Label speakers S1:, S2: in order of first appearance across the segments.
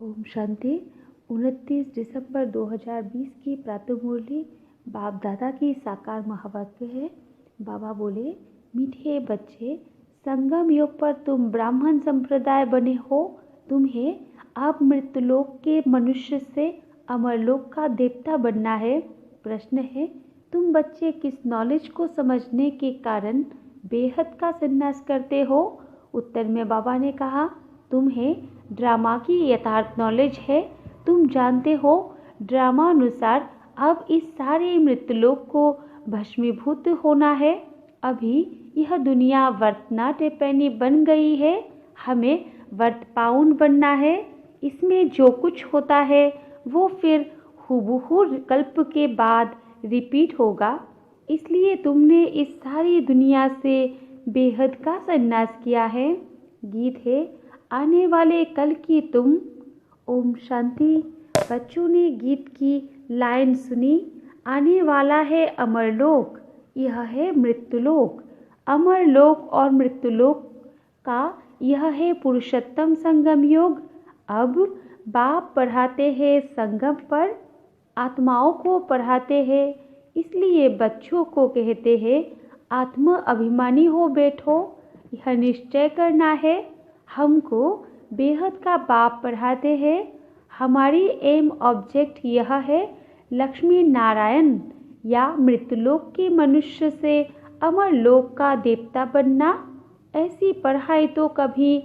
S1: ओम शांति। 29 दिसंबर 2020 की प्रातः मुरली बाप दादा की साकार महावाक्य है। बाबा बोले, मीठे बच्चे, संगम योग पर तुम ब्राह्मण संप्रदाय बने हो। तुम्हें अब मृत्युलोक के मनुष्य से अमरलोक का देवता बनना है। प्रश्न है, तुम बच्चे किस नॉलेज को समझने के कारण बेहद का संन्यास करते हो? उत्तर में बाबा ने कहा, तुम्हें ड्रामा की यथार्थ नॉलेज है। तुम जानते हो ड्रामा अनुसार अब इस सारे मृत्युलोक को भस्मीभूत होना है। अभी यह दुनिया वर्तनाटेपैनी बन गई है, हमें वर्तपाउन बनना है। इसमें जो कुछ होता है वो फिर हुबहू कल्प के बाद रिपीट होगा। इसलिए तुमने इस सारी दुनिया से बेहद का संन्यास किया है। गीत है, आने वाले कल की तुम। ओम शांति। बच्चों ने गीत की लाइन सुनी, आने वाला है अमरलोक, यह है मृत्युलोक। अमरलोक और मृत्युलोक का यह है पुरुषोत्तम संगम योग। अब बाप पढ़ाते हैं संगम पर, आत्माओं को पढ़ाते हैं। इसलिए बच्चों को कहते हैं, आत्म अभिमानी हो बैठो। यह निश्चय करना है, हमको बेहद का बाप पढ़ाते हैं। हमारी एम ऑब्जेक्ट यह है, लक्ष्मी नारायण या मृत्युलोक के मनुष्य से अमरलोक का देवता बनना। ऐसी पढ़ाई तो कभी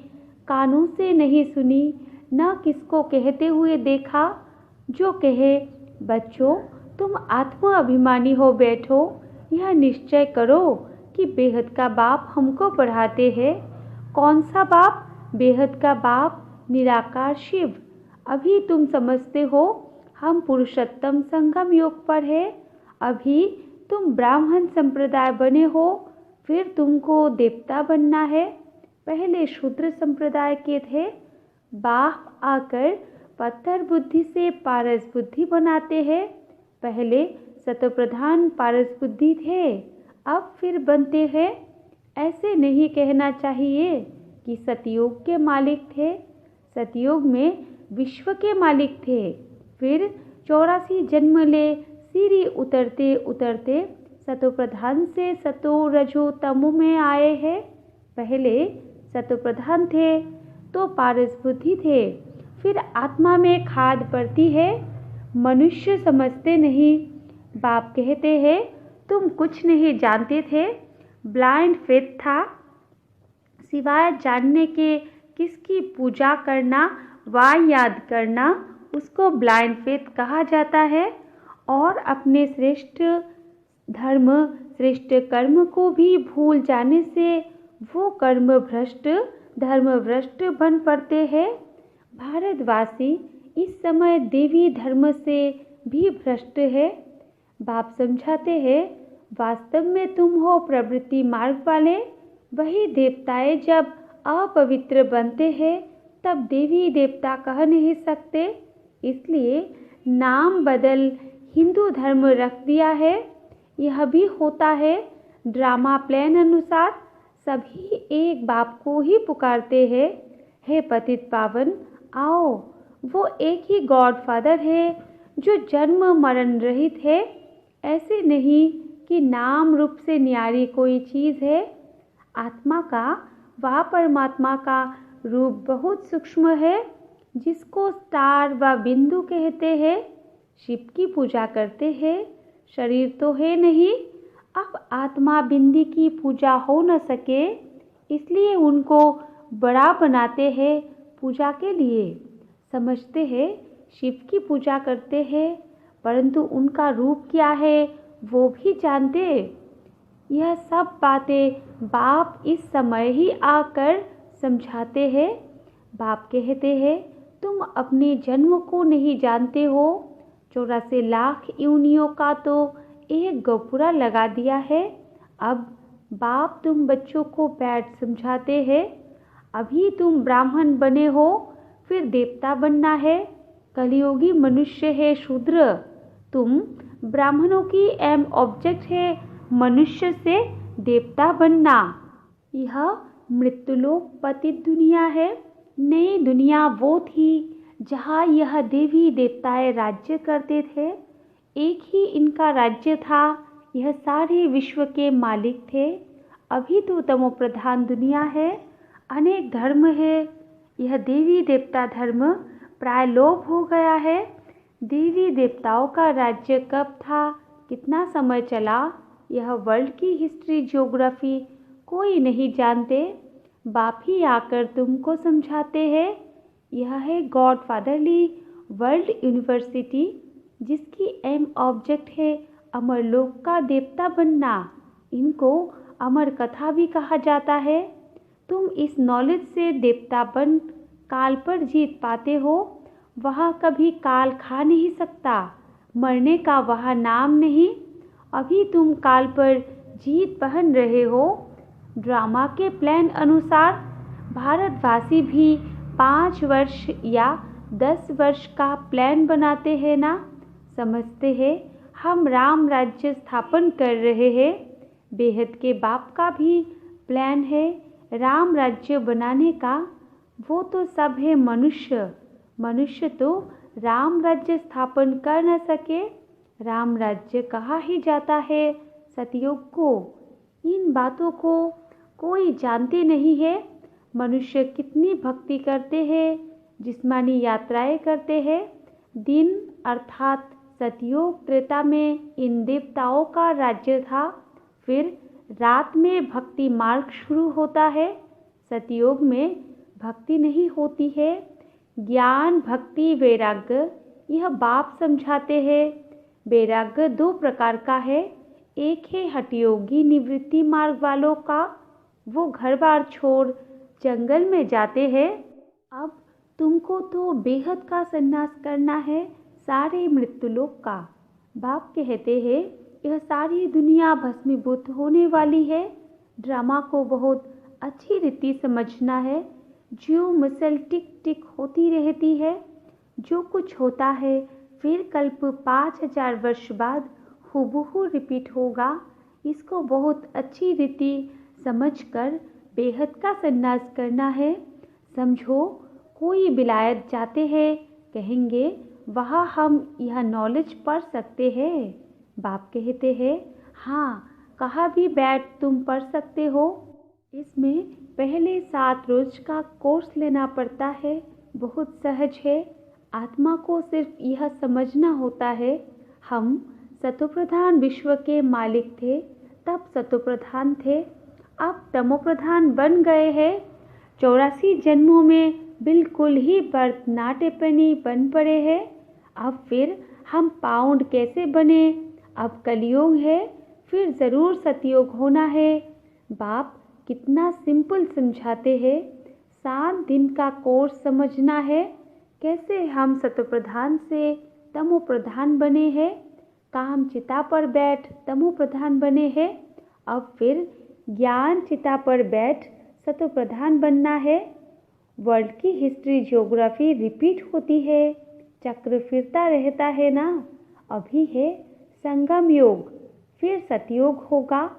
S1: कानों से नहीं सुनी, न किसको कहते हुए देखा। जो कहे, बच्चों तुम आत्म अभिमानी हो बैठो। यह निश्चय करो कि बेहद का बाप हमको पढ़ाते हैं। कौन सा बाप? बेहद का बाप, निराकार शिव। अभी तुम समझते हो हम पुरुषोत्तम संगम योग पर है। अभी तुम ब्राह्मण संप्रदाय बने हो, फिर तुमको देवता बनना है। पहले शूद्र संप्रदाय के थे। बाप आकर पत्थर बुद्धि से पारस बुद्धि बनाते हैं। पहले सतोप्रधान पारस बुद्धि थे, अब फिर बनते हैं। ऐसे नहीं कहना चाहिए कि सतयुग के मालिक थे। सतयुग में विश्व के मालिक थे। फिर 84 जन्म ले सीढ़ी उतरते उतरते सतोप्रधान से सतो रजो तमो में आए हैं। पहले सतोप्रधान थे तो पारस बुद्धि थे, फिर आत्मा में खाद पड़ती है। मनुष्य समझते नहीं। बाप कहते हैं, तुम कुछ नहीं जानते थे, ब्लाइंड फेथ था। सिवाय जानने के किसकी पूजा करना व याद करना, उसको ब्लाइंड फेथ कहा जाता है। और अपने श्रेष्ठ धर्म, श्रेष्ठ कर्म को भी भूल जाने से वो कर्म भ्रष्ट, धर्म भ्रष्ट बन पड़ते हैं। भारतवासी इस समय देवी धर्म से भी भ्रष्ट है। बाप समझाते हैं, वास्तव में तुम हो प्रवृत्ति मार्ग वाले। वही देवताएं जब अपवित्र बनते हैं तब देवी देवता कह नहीं सकते। इसलिए नाम बदल हिंदू धर्म रख दिया है। यह भी होता है ड्रामा प्लान अनुसार। सभी एक बाप को ही पुकारते हैं, हे पतित पावन आओ। वो एक ही गॉड फादर है जो जन्म मरण रहित है। ऐसे नहीं कि नाम रूप से न्यारी कोई चीज़ है। आत्मा का व परमात्मा का रूप बहुत सूक्ष्म है, जिसको स्टार व बिंदु कहते हैं। शिव की पूजा करते हैं, शरीर तो है नहीं। अब आत्मा बिंदी की पूजा हो न सके, इसलिए उनको बड़ा बनाते हैं पूजा के लिए। समझते हैं शिव की पूजा करते हैं, परंतु उनका रूप क्या है वो भी जानते। यह सब बातें बाप इस समय ही आकर समझाते हैं। बाप कहते हैं, तुम अपने जन्म को नहीं जानते हो। 84 लाख योनियों का तो एक गपुरा लगा दिया है। अब बाप तुम बच्चों को बैठ समझाते हैं। अभी तुम ब्राह्मण बने हो, फिर देवता बनना है। कलियुगी मनुष्य है शूद्र। तुम ब्राह्मणों की एम ऑब्जेक्ट है मनुष्य से देवता बनना। यह मृत्युलोक पतित दुनिया है। नई दुनिया वो थी जहाँ यह देवी देवताएं राज्य करते थे। एक ही इनका राज्य था, यह सारे विश्व के मालिक थे। अभी तो तमो प्रधान दुनिया है, अनेक धर्म है। यह देवी देवता धर्म प्राय लोप हो गया है। देवी देवताओं का राज्य कब था, कितना समय चला, यह वर्ल्ड की हिस्ट्री ज्योग्राफी कोई नहीं जानते। बाप ही आकर तुमको समझाते हैं। यह है गॉड फादरली वर्ल्ड यूनिवर्सिटी, जिसकी एम ऑब्जेक्ट है अमर लोक का देवता बनना। इनको अमर कथा भी कहा जाता है। तुम इस नॉलेज से देवता बन काल पर जीत पाते हो। वह कभी काल खा नहीं सकता, मरने का वह नाम नहीं। अभी तुम काल पर जीत पहन रहे हो। ड्रामा के प्लान अनुसार भारतवासी भी 5 वर्ष या 10 वर्ष का प्लान बनाते हैं ना। समझते हैं हम राम राज्य स्थापन कर रहे हैं। बेहद के बाप का भी प्लान है राम राज्य बनाने का। वो तो सब है मनुष्य। मनुष्य तो राम राज्य स्थापन कर न सके। राम राज्य कहा ही जाता है सतयुग को। इन बातों को कोई जानते नहीं है। मनुष्य कितनी भक्ति करते हैं, जिस्मानी यात्राएं करते हैं। दिन अर्थात सतयुग त्रेता में इन देवताओं का राज्य था। फिर रात में भक्ति मार्ग शुरू होता है। सतयुग में भक्ति नहीं होती है। ज्ञान भक्ति वैराग्य यह बाप समझाते हैं। वैराग्य 2 प्रकार का है। एक है हठयोगी निवृत्ति मार्ग वालों का, वो घर बार छोड़ जंगल में जाते हैं। अब तुमको तो बेहद का संन्यास करना है, सारे मृत्युलोक का। बाप कहते हैं यह सारी दुनिया भस्मीभूत होने वाली है। ड्रामा को बहुत अच्छी रीति समझना है। जो मसल टिक टिक होती रहती है, जो कुछ होता है फिर कल्प 5000 वर्ष बाद हूबहू रिपीट होगा। इसको बहुत अच्छी रीति समझकर बेहद का संन्यास करना है। समझो कोई विलायत जाते हैं, कहेंगे वहाँ हम यह नॉलेज पढ़ सकते हैं। बाप कहते हैं हाँ, कहाँ भी बैठ तुम पढ़ सकते हो। इसमें पहले 7 रोज का कोर्स लेना पड़ता है। बहुत सहज है। आत्मा को सिर्फ यह समझना होता है हम सतोप्रधान विश्व के मालिक थे, तब सतोप्रधान थे, अब तमोप्रधान बन गए हैं। 84 जन्मों में बिल्कुल ही बर्थ नाटेपनी बन पड़े हैं। अब फिर हम पाउंड कैसे बने। अब कलयुग है, फिर ज़रूर सतयुग होना है। बाप कितना सिंपल समझाते हैं। 7 दिन का कोर्स समझना है। कैसे हम सतोप्रधान से तमोप्रधान बने हैं। काम चिता पर बैठ तमोप्रधान बने हैं। अब फिर ज्ञान चिता पर बैठ सतोप्रधान बनना है। वर्ल्ड की हिस्ट्री ज्योग्राफी रिपीट होती है, चक्र फिरता रहता है ना। अभी है संगम योग, फिर सतयुग होगा।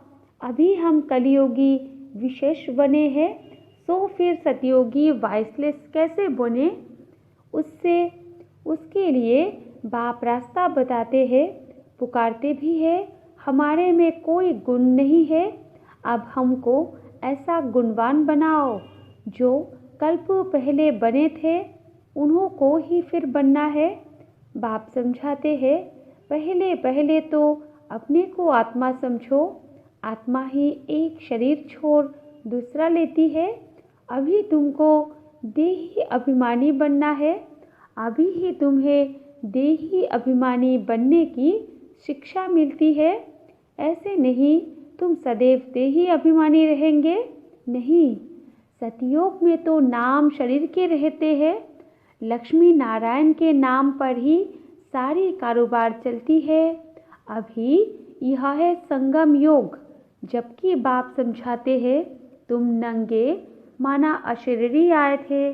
S1: अभी हम कलियोगी विशेष बने हैं, सो फिर सतयोगी वाइसलेस कैसे बने। उसके लिए बाप रास्ता बताते हैं, पुकारते भी है। हमारे में कोई गुण नहीं है, अब हमको ऐसा गुणवान बनाओ। जो कल्प पहले बने थे उन्हों को ही फिर बनना है। बाप समझाते हैं पहले पहले तो अपने को आत्मा समझो। आत्मा ही एक शरीर छोड़ दूसरा लेती है। अभी तुमको देही अभिमानी बनना है। अभी ही तुम्हें देही अभिमानी बनने की शिक्षा मिलती है। ऐसे नहीं तुम सदैव देही अभिमानी रहेंगे, नहीं। सतयोग में तो नाम शरीर के रहते हैं। लक्ष्मी नारायण के नाम पर ही सारी कारोबार चलती है। अभी यह है संगम योग। जबकि बाप समझाते हैं तुम नंगे माना अशरीरी आए थे,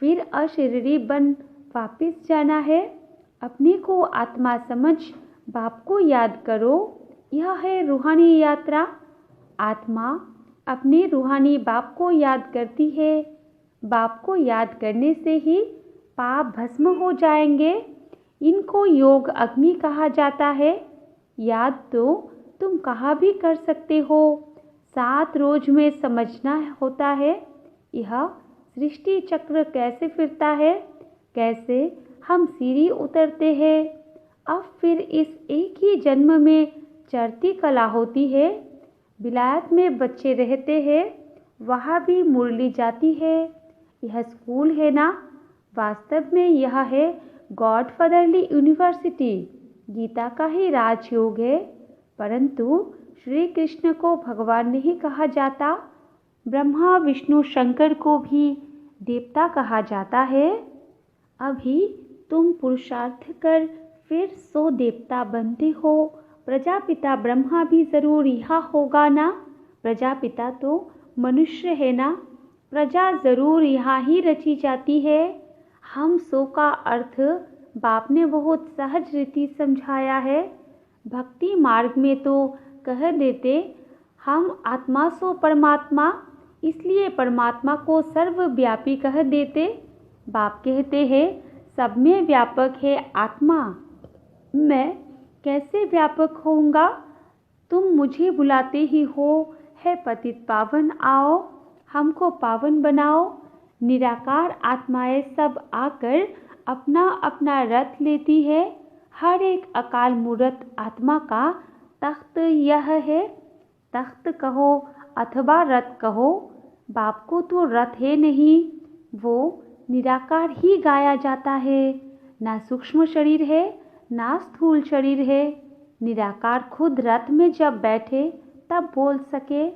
S1: फिर अशरीरी बन वापिस जाना है। अपने को आत्मा समझ बाप को याद करो। यह है रूहानी यात्रा। आत्मा अपने रूहानी बाप को याद करती है। बाप को याद करने से ही पाप भस्म हो जाएंगे। इनको योग अग्नि कहा जाता है। याद तो तुम कहाँ भी कर सकते हो। 7 रोज में समझना होता है यह सृष्टि चक्र कैसे फिरता है, कैसे हम सीढ़ी उतरते हैं। अब फिर इस एक ही जन्म में चढ़ती कला होती है। विलायत में बच्चे रहते हैं, वहाँ भी मुरली जाती है। यह स्कूल है ना, वास्तव में यह है गॉडफादरली यूनिवर्सिटी। गीता का ही राजयोग है, परंतु श्री कृष्ण को भगवान नहीं कहा जाता। ब्रह्मा विष्णु शंकर को भी देवता कहा जाता है। अभी तुम पुरुषार्थ कर फिर 100 देवता बनते हो। प्रजापिता ब्रह्मा भी जरूर यहाँ होगा ना। प्रजापिता तो मनुष्य है ना। प्रजा जरूर यहाँ ही रची जाती है। हम 100 का अर्थ बाप ने बहुत सहज रीति समझाया है। भक्ति मार्ग में तो कह देते हम आत्मा सो परमात्मा, इसलिए परमात्मा को सर्वव्यापी कह देते। बाप कहते हैं सब में व्यापक है आत्मा। मैं कैसे व्यापक होऊंगा? तुम मुझे बुलाते ही हो, है पतित पावन आओ, हमको पावन बनाओ। निराकार आत्माएं सब आकर अपना अपना रथ लेती है। हर एक अकाल मूर्त आत्मा का तख्त यह है। तख्त कहो अथवा रथ कहो, बाप को तो रथ है नहीं, वो निराकार ही गाया जाता है। ना सूक्ष्म शरीर है ना स्थूल शरीर है। निराकार खुद रथ में जब बैठे तब बोल सके।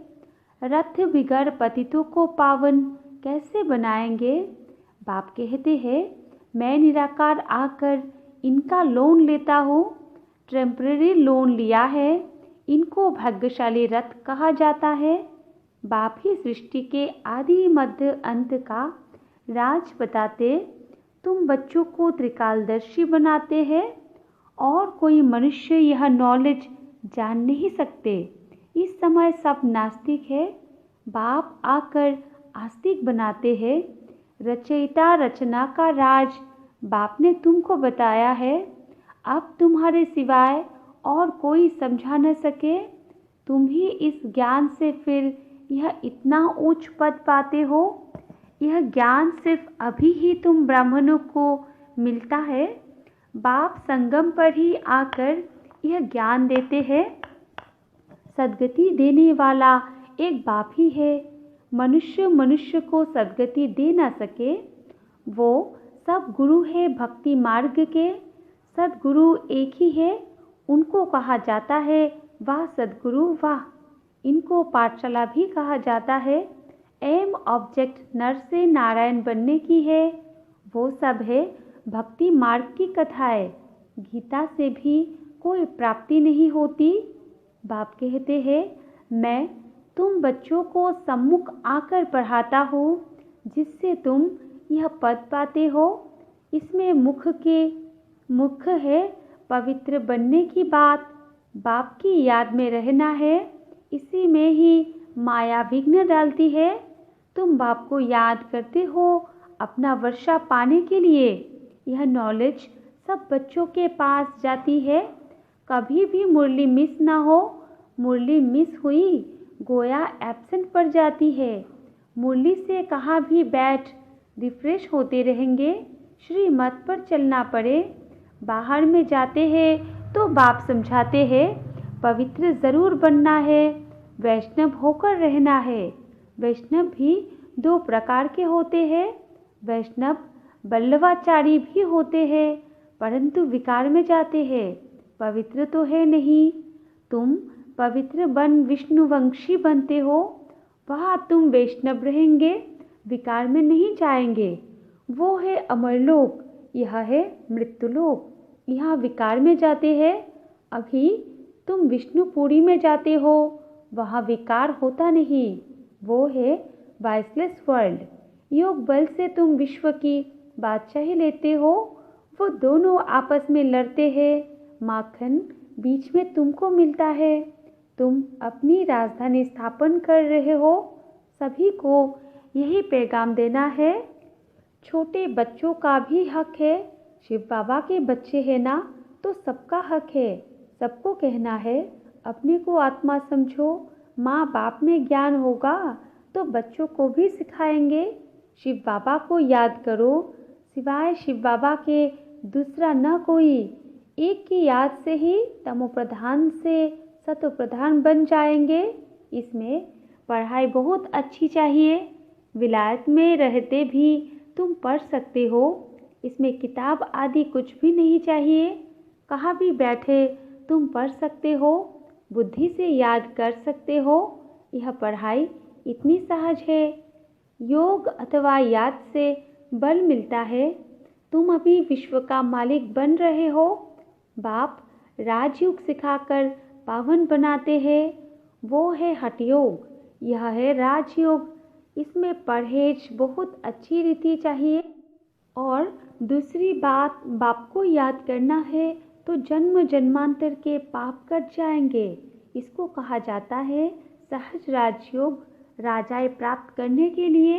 S1: रथ बिगड़ पतितों को पावन कैसे बनाएंगे? बाप कहते हैं मैं निराकार आकर इनका लोन लेता हूँ। टेम्परेरी लोन लिया है। इनको भाग्यशाली रथ कहा जाता है। बाप ही सृष्टि के आदि मध्य अंत का राज बताते। तुम बच्चों को त्रिकालदर्शी बनाते हैं और कोई मनुष्य यह नॉलेज जान नहीं सकते। इस समय सब नास्तिक है। बाप आकर आस्तिक बनाते हैं। रचयिता रचना का राज बाप ने तुमको बताया है। अब तुम्हारे सिवाय और कोई समझा न सके। तुम ही इस ज्ञान से फिर यह इतना उच्च पद पाते हो। यह ज्ञान सिर्फ अभी ही तुम ब्राह्मणों को मिलता है। बाप संगम पर ही आकर यह ज्ञान देते हैं। सद्गति देने वाला एक बाप ही है। मनुष्य मनुष्य को सद्गति दे न सके। वो सब गुरु है भक्ति मार्ग के। सद्गुरु एक ही है, उनको कहा जाता है वाह सद्गुरु वाह। इनको पाठशाला भी कहा जाता है। एम ऑब्जेक्ट नर से नारायण बनने की है। वो सब है भक्ति मार्ग की कथाएं। गीता से भी कोई प्राप्ति नहीं होती। बाप कहते हैं मैं तुम बच्चों को सम्मुख आकर पढ़ाता हूँ, जिससे तुम यह पद पाते हो। इसमें मुख्य है पवित्र बनने की बात। बाप की याद में रहना है। इसी में ही माया विघ्न डालती है। तुम बाप को याद करते हो अपना वर्षा पाने के लिए। यह नॉलेज सब बच्चों के पास जाती है। कभी भी मुरली मिस ना हो। मुरली मिस हुई गोया एब्सेंट पड़ जाती है। मुरली से कहाँ भी बैठ रिफ्रेश होते रहेंगे। श्रीमत पर चलना पड़े। बाहर में जाते हैं तो बाप समझाते हैं पवित्र ज़रूर बनना है, वैष्णव होकर रहना है। वैष्णव भी 2 प्रकार के होते हैं। वैष्णव बल्लवाचारी भी होते हैं, परंतु विकार में जाते हैं। पवित्र तो है नहीं। तुम पवित्र बन विष्णुवंशी बनते हो। वहाँ तुम वैष्णव रहेंगे, विकार में नहीं जाएंगे। वो है अमरलोक, यह है मृत्युलोक। यहाँ विकार में जाते हैं। अभी तुम विष्णुपुरी में जाते हो, वहाँ विकार होता नहीं। वो है वाइसलेस वर्ल्ड। योग बल से तुम विश्व की बादशाही लेते हो। वो दोनों आपस में लड़ते हैं। माखन बीच में तुमको मिलता है। तुम अपनी राजधानी स्थापन कर रहे हो। सभी को यही पैगाम देना है। छोटे बच्चों का भी हक है। शिव बाबा के बच्चे हैं ना, तो सबका हक है। सबको कहना है अपने को आत्मा समझो। माँ बाप में ज्ञान होगा तो बच्चों को भी सिखाएंगे। शिव बाबा को याद करो, सिवाय शिव बाबा के दूसरा न कोई। एक की याद से ही तमो प्रधान से सतो प्रधान बन जाएंगे। इसमें पढ़ाई बहुत अच्छी चाहिए। विलायत में रहते भी तुम पढ़ सकते हो। इसमें किताब आदि कुछ भी नहीं चाहिए। कहाँ भी बैठे तुम पढ़ सकते हो, बुद्धि से याद कर सकते हो। यह पढ़ाई इतनी सहज है। योग अथवा याद से बल मिलता है। तुम अभी विश्व का मालिक बन रहे हो। बाप राजयोग सिखाकर पावन बनाते हैं, वो है हठयोग। यह है राजयोग। इसमें परहेज बहुत अच्छी रीति चाहिए। और दूसरी बात, बाप को याद करना है तो जन्म जन्मांतर के पाप कट जाएंगे। इसको कहा जाता है सहज राजयोग। राजाएं प्राप्त करने के लिए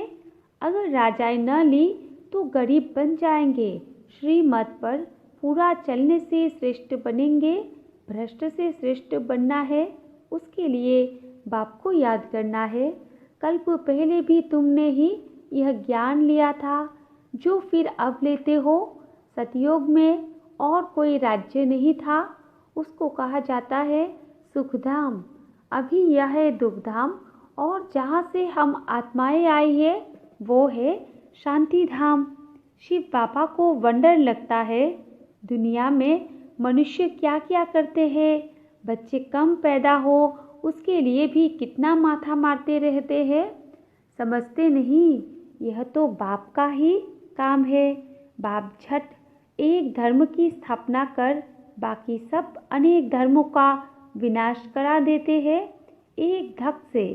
S1: अगर राजाएं न ली तो गरीब बन जाएंगे। श्रीमत पर पूरा चलने से श्रेष्ठ बनेंगे। भ्रष्ट से श्रेष्ठ बनना है, उसके लिए बाप को याद करना है। कल्प पहले भी तुमने ही यह ज्ञान लिया था जो फिर अब लेते हो। सतयुग में और कोई राज्य नहीं था, उसको कहा जाता है सुखधाम। अभी यह है दुखधाम। और जहाँ से हम आत्माएं आई है वो है शांति धाम। शिव बाबा को वंडर लगता है दुनिया में मनुष्य क्या क्या करते हैं। बच्चे कम पैदा हो उसके लिए भी कितना माथा मारते रहते हैं। समझते नहीं, यह तो बाप का ही काम है। बाप झट एक धर्म की स्थापना कर बाकी सब अनेक धर्मों का विनाश करा देते हैं एक धक से।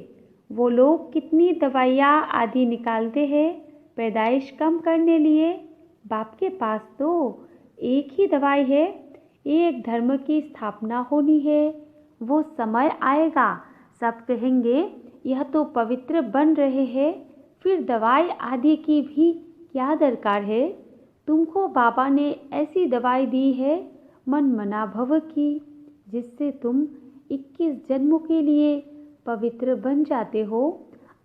S1: वो लोग कितनी दवाइयाँ आदि निकालते हैं पैदाइश कम करने लिए। बाप के पास तो एक ही दवाई है, एक धर्म की स्थापना होनी है। वो समय आएगा सब कहेंगे यह तो पवित्र बन रहे हैं, फिर दवाई आदि की भी क्या दरकार है। तुमको बाबा ने ऐसी दवाई दी है मन मना भव की, जिससे तुम 21 जन्मों के लिए पवित्र बन जाते हो।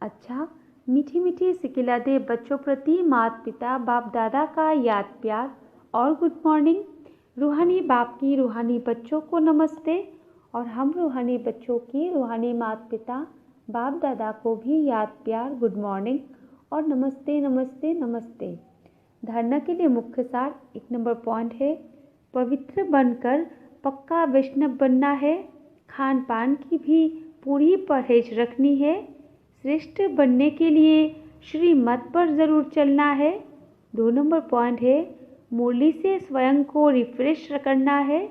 S1: अच्छा, मीठी मीठी सिकिलादे बच्चों प्रति माता पिता बाप दादा का याद प्यार और गुड मॉर्निंग। रूहानी बाप की रूहानी बच्चों को नमस्ते। और हम रूहानी बच्चों की रूहानी माता पिता बाप दादा को भी याद प्यार गुड मॉर्निंग और नमस्ते नमस्ते नमस्ते। धारणा के लिए मुख्य सार 1 नंबर पॉइंट है, पवित्र बनकर पक्का वैष्णव बनना है। खान पान की भी पूरी परहेज रखनी है। श्रेष्ठ बनने के लिए श्रीमत पर ज़रूर चलना है। 2 नंबर पॉइंट है, मुरली से स्वयं को रिफ्रेश करना है।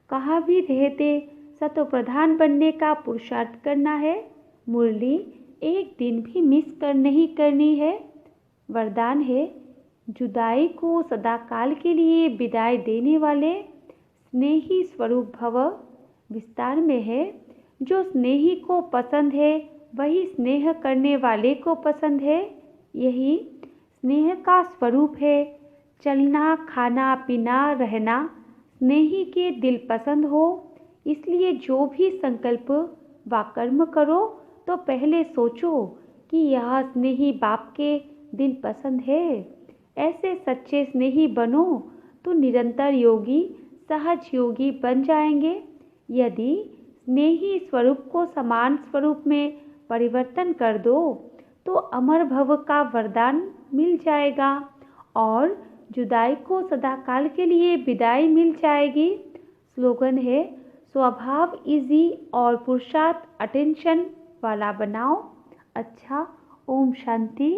S1: कहाँ भी रहते सतो प्रधान बनने का पुरुषार्थ करना है। मुरली एक दिन भी मिस कर नहीं करनी है। वरदान है, जुदाई को सदाकाल के लिए विदाई देने वाले स्नेही स्वरूप भव। विस्तार में है, जो स्नेही को पसंद है वही स्नेह करने वाले को पसंद है। यही स्नेह का स्वरूप है। चलना खाना पीना रहना स्नेही के दिल पसंद हो। इसलिए जो भी संकल्प व कर्म करो तो पहले सोचो कि यह स्नेही बाप के दिल पसंद है। ऐसे सच्चे स्नेही बनो तो निरंतर योगी सहज योगी बन जाएंगे। यदि स्नेही स्वरूप को समान स्वरूप में परिवर्तन कर दो तो अमर भव का वरदान मिल जाएगा और जुदाई को सदाकाल के लिए विदाई मिल जाएगी। स्लोगन है, स्वभाव इजी और पुरुषार्थ अटेंशन वाला बनाओ। अच्छा, ओम शांति।